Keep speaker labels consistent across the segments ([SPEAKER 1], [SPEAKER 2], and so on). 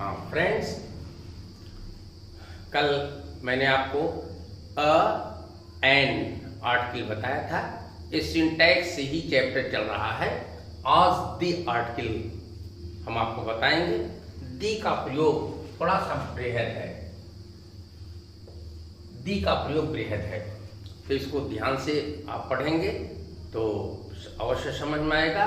[SPEAKER 1] हाँ फ्रेंड्स, कल मैंने आपको अ एन आर्टिकल बताया था। इस सिंटैक्स से ही चैप्टर चल रहा है। आज दी आर्टिकल हम आपको बताएंगे। दी का प्रयोग थोड़ा सा बृहद है, दी का प्रयोग बृहद है, तो इसको ध्यान से आप पढ़ेंगे तो अवश्य समझ में आएगा।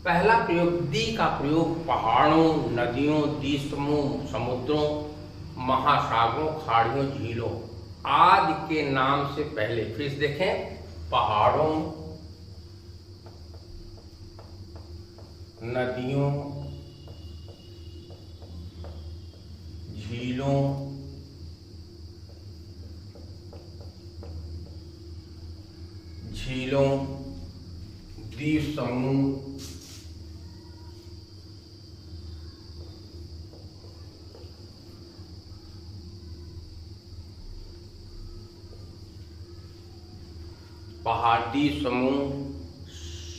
[SPEAKER 1] पहला प्रयोग, दी का प्रयोग पहाड़ों, नदियों, द्वीपसमूह, समुद्रों, महासागरों, खाड़ियों, झीलों आदि के नाम से पहले। फिर देखें, पहाड़ों, नदियों, झीलों, द्वीप समूह, पहाड़ी समूह,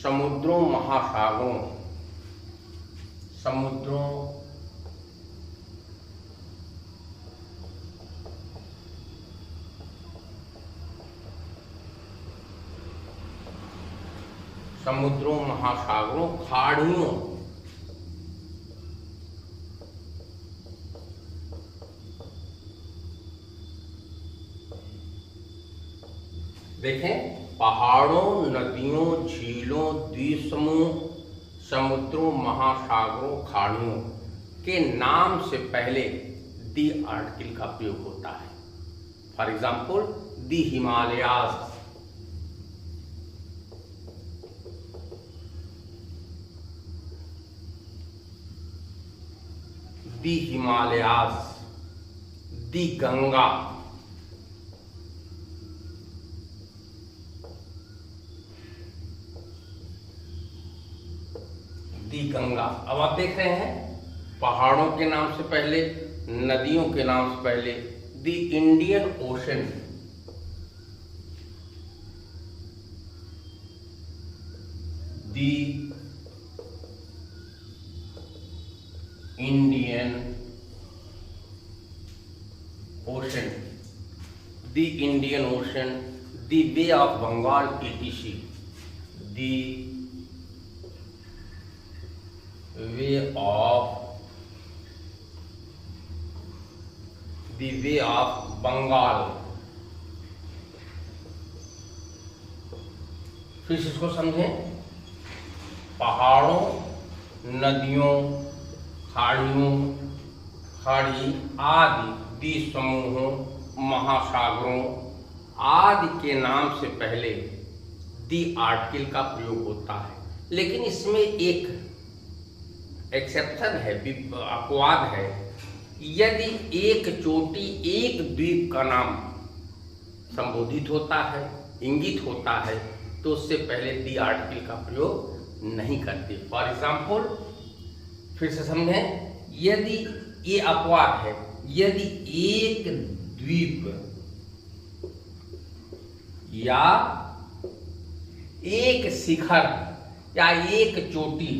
[SPEAKER 1] समुद्रों, महासागरों, महासागरों, खाड़ियों, देखें, पहाड़ों, नदियों, झीलों, द्वीपसमूह, समुद्रों, महासागरों, खाड़ियों के नाम से पहले दी आर्टिकल का प्रयोग होता है। फॉर एग्जाम्पल, दी हिमालयाज, दी गंगा, अब आप देख रहे हैं, पहाड़ों के नाम से पहले, नदियों के नाम से पहले the Indian Ocean, the Indian Ocean, the Bay of Bengal, etc. The Bay of Bengal. फिर इसको समझें, पहाड़ों, नदियों, खाड़ी आदि द्वीप समूहों, महासागरों आदि के नाम से पहले दी आर्टिकल का प्रयोग होता है। लेकिन इसमें एक एक्सेप्शन है, अपवाद है। यदि एक चोटी, एक द्वीप का नाम संबोधित होता है, इंगित होता है, तो उससे पहले दी आर्टिकल का प्रयोग नहीं करते। फॉर एग्जाम्पल, फिर से समझें, यदि ये अपवाद है, यदि एक द्वीप या एक शिखर या एक चोटी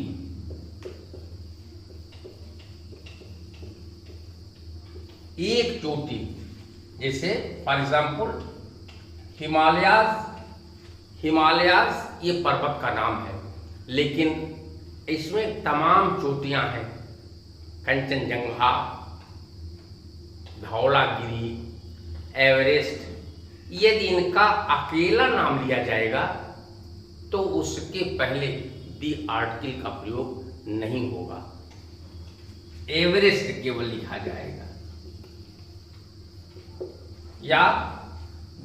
[SPEAKER 1] जैसे फॉर एग्जाम्पल हिमालयाज ये पर्वत का नाम है, लेकिन इसमें तमाम चोटियां हैं, कंचनजंगा, धौलागिरी, एवरेस्ट। यदि इनका अकेला नाम लिया जाएगा तो उसके पहले दी आर्टिकल का प्रयोग नहीं होगा, एवरेस्ट केवल लिखा जाएगा, या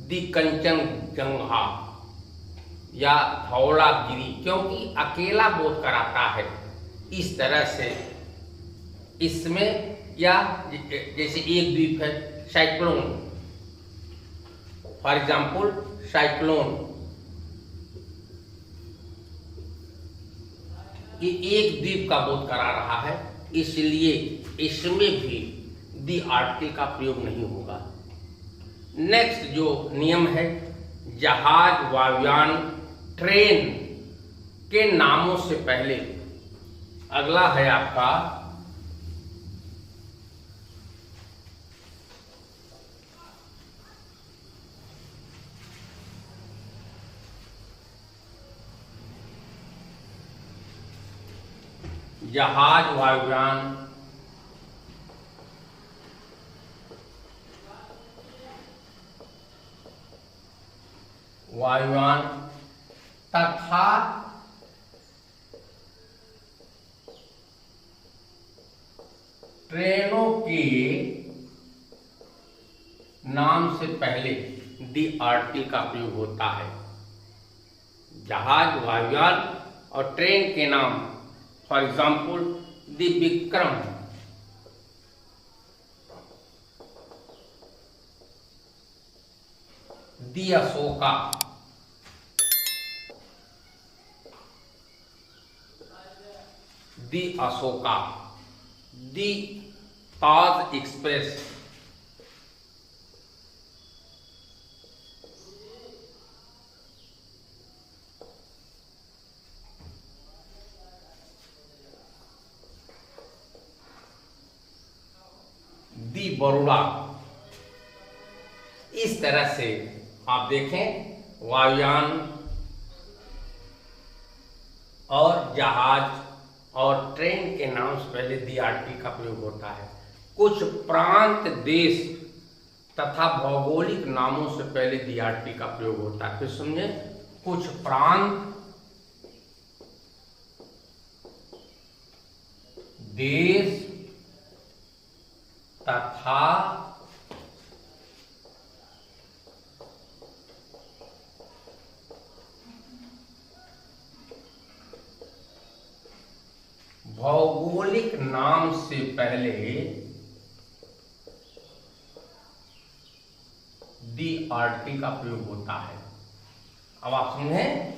[SPEAKER 1] दी कंचनजंगा या धौलागिरी, क्योंकि अकेला बोध कराता है। इस तरह से इसमें, या जैसे एक द्वीप है, साइक्लोन, फॉर एग्जाम्पल साइक्लोन, ये एक द्वीप का बोध करा रहा है, इसलिए इसमें भी दी आर्टिकल का प्रयोग नहीं होगा। नेक्स्ट जो नियम है, जहाज, वायुयान, ट्रेन के नामों से पहले, अगला है आपका जहाज, वायुयान, तथा ट्रेनों के नाम से पहले दी आर्टिकल का प्रयोग होता है। जहाज, वायुयान और ट्रेन के नाम, for example the Vikram, the Ashoka, the Taj Express, the Baroda. इस तरह से आप देखें वायुयान और जहाज और ट्रेन के नाम से पहले दी आर्टिकल का प्रयोग होता है। कुछ प्रांत, देश तथा भौगोलिक नामों से पहले दी आर्टिकल का प्रयोग होता है। फिर समझे, कुछ प्रांत, देश तथा भौगोलिक नाम से पहले दी आर्टिकल का प्रयोग होता है। अब आप समझें,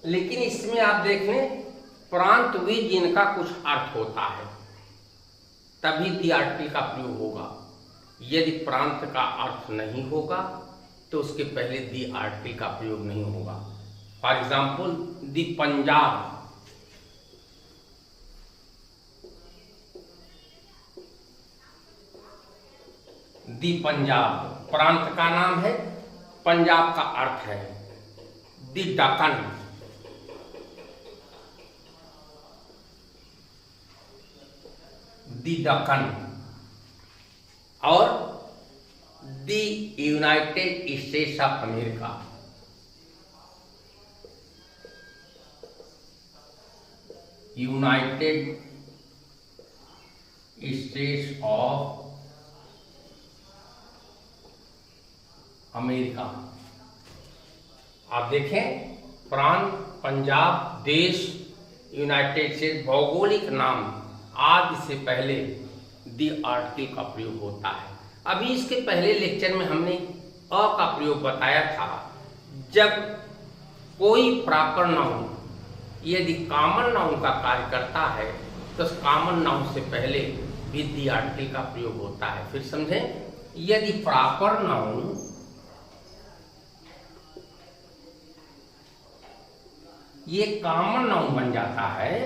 [SPEAKER 1] लेकिन इसमें आप देख लें प्रांत भी जिनका कुछ अर्थ होता है तभी दी आर्टिकल का प्रयोग होगा। यदि प्रांत का अर्थ नहीं होगा तो उसके पहले दी आर्टिकल का प्रयोग नहीं होगा। फॉर एग्जाम्पल दी पंजाब, दी पंजाब प्रांत का नाम है, पंजाब का अर्थ है। दी दक्कन, दी दक्कन और the United States of America, United States of America. आप देखें प्रांत, पंजाब, देश, यूनाइटेड स्टेट्स, भौगोलिक नाम आदि से पहले दी आर्टिकल का प्रयोग होता है। अभी इसके पहले लेक्चर में हमने अ का प्रयोग बताया था। जब कोई प्रॉपर नाउन यदि कॉमन नाउन का कार्य करता है तो उस कॉमन नाउन से पहले भी दी आर्टिकल का प्रयोग होता है। फिर समझें, यदि प्रॉपर नाउन ये कॉमन नाउन बन जाता है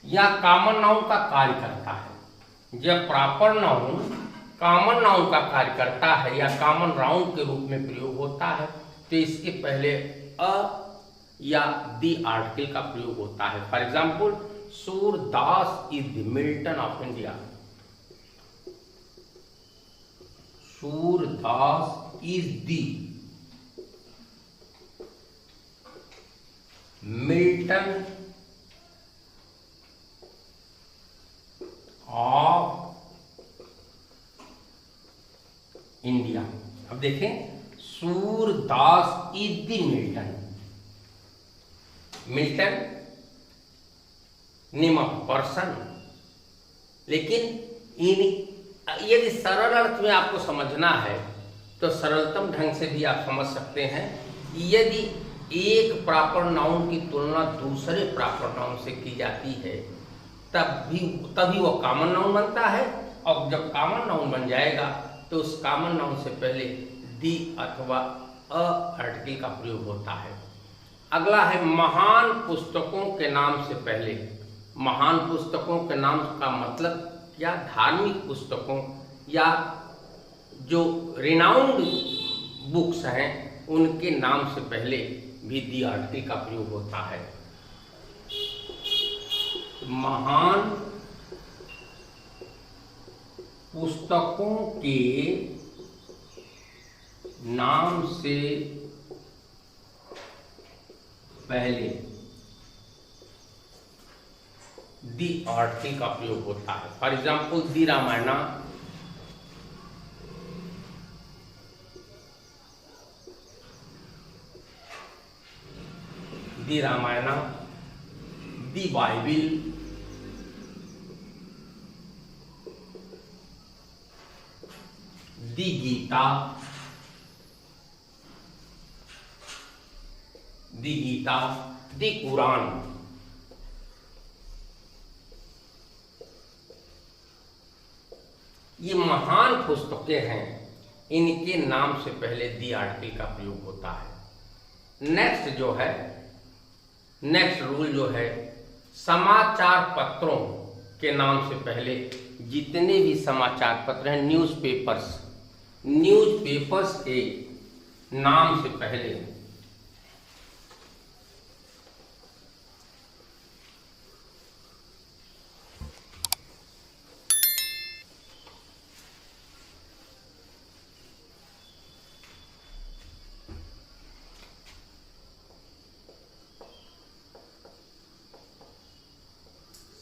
[SPEAKER 1] या कॉमन नाउन का कार्य करता है, जब प्रॉपर नाउन कॉमन नाउन का कार्य करता है या कॉमन नाउन के रूप में प्रयोग होता है तो इसके पहले अ या दी आर्टिकल का प्रयोग होता है। For example Surdas is the Milton of India, Surdas is the Milton of India. अब देखें Surdas is the Milton, Milton name of person, लेकिन यदि सरल अर्थ में आपको समझना है तो सरलतम ढंग से भी आप समझ सकते हैं। यदि एक प्रॉपर नाउन की तुलना दूसरे प्रॉपर नाउन से की जाती है तभी वो कॉमन नाउन बनता है, और जब कॉमन नाउन बन जाएगा तो उस कॉमन नाउन से पहले दी अथवा अ आर्टिकल का प्रयोग होता है। अगला है महान पुस्तकों के नाम से पहले। महान पुस्तकों के नाम का मतलब या धार्मिक पुस्तकों या जो रिनाउंड बुक्स हैं उनके नाम से पहले भी दी आर्टिकल का प्रयोग होता है। महान पुस्तकों के नाम से पहले दी आर्टिकल का प्रयोग होता है। For example the Ramayana, the Ramayana, the Bible, the Gita, the Gita, the Quran. ये महान पुस्तकें हैं, इनके नाम से पहले दी आर्टिकल का प्रयोग होता है। नेक्स्ट रूल जो है, समाचार पत्रों के नाम से पहले जितने भी समाचार पत्र हैं, न्यूज़पेपर्स के नाम से पहले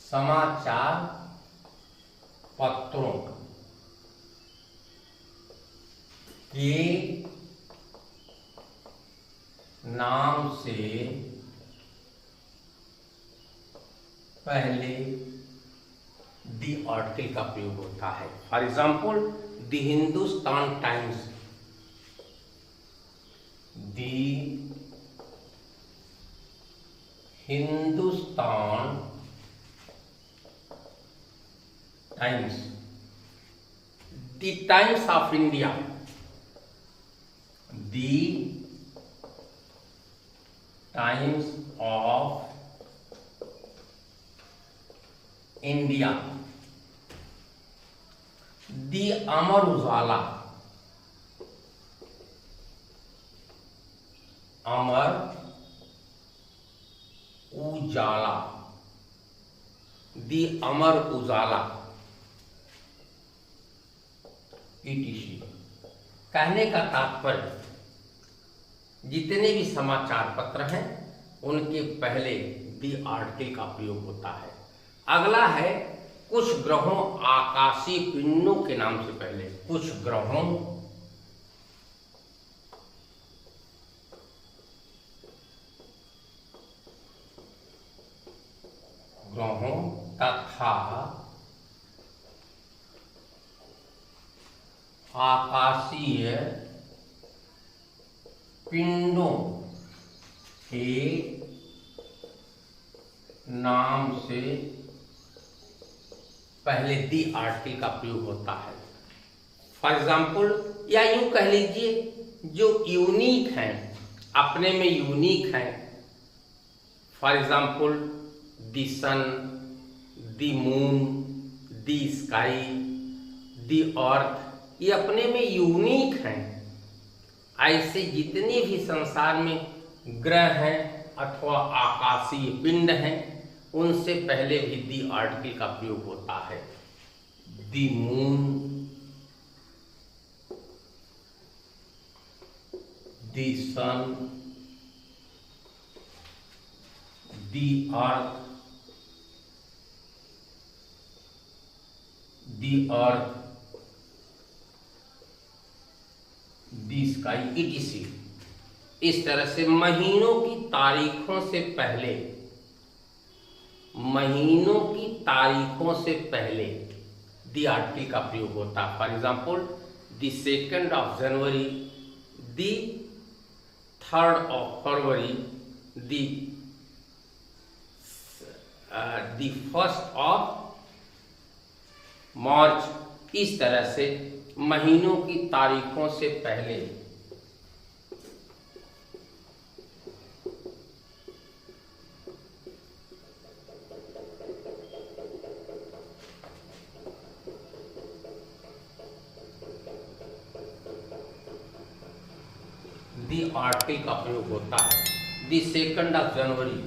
[SPEAKER 1] समाचार पत्रों के नाम से पहले दी आर्टिकल का प्रयोग होता है। For example the Hindustan times, the Hindustan times, the times of India, the times of India, the Amar Ujala, Amar Ujala, the Amar Ujala, ETC। कहने का तात्पर्य जितने भी समाचार पत्र हैं उनके पहले दी आर्टिकल का प्रयोग होता है। अगला है कुछ ग्रहों आकाशीय पिंडों के नाम से पहले, कुछ ग्रहों तथा आकाशीय पिंडों के नाम से पहले दी आर्टिकल का प्रयोग होता है। फॉर एग्जाम्पल, या यूं कह लीजिए जो यूनिक हैं, अपने में यूनिक हैं। For example the sun, the moon, the sky, the earth, ये अपने में यूनिक हैं। ऐसे जितने भी संसार में ग्रह हैं अथवा आकाशीय पिंड हैं, उनसे पहले भी दी आर्टिकल का प्रयोग होता है। दी मून, दी सन, दी अर्थ, दी स्काई, ETC। इस तरह से महीनों की तारीखों से पहले दी आर्टिकल का प्रयोग होता है। फॉर एग्जाम्पल दी 2 जनवरी, दी 3 फरवरी, दी 1 मार्च। इस तरह से महीनों की तारीखों से पहले दी आर्टिकल का प्रयोग होता है। दी 2nd of January,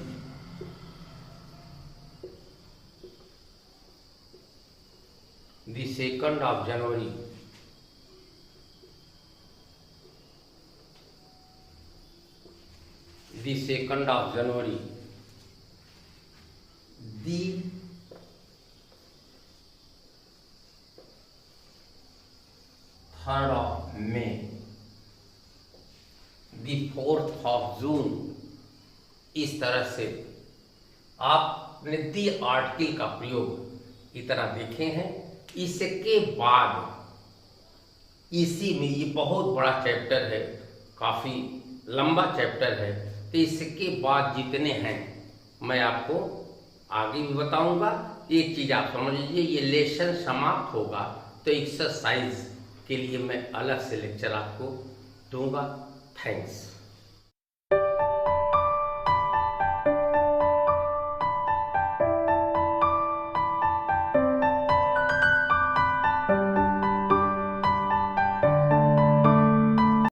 [SPEAKER 1] the 2nd of January, the 2nd of January, the 3rd of May, the 4th of जून। इस तरह से आपने दी आर्टिकल का प्रयोग इतना देखे हैं। इसके बाद इसी में, ये बहुत बड़ा चैप्टर है, काफी लंबा चैप्टर है, तो इसके बाद जितने हैं मैं आपको आगे भी बताऊंगा। एक चीज आप समझ लीजिए, ये लेसन समाप्त होगा तो एक्सरसाइज के लिए मैं अलग से लेक्चर आपको दूंगा। थैंक्स।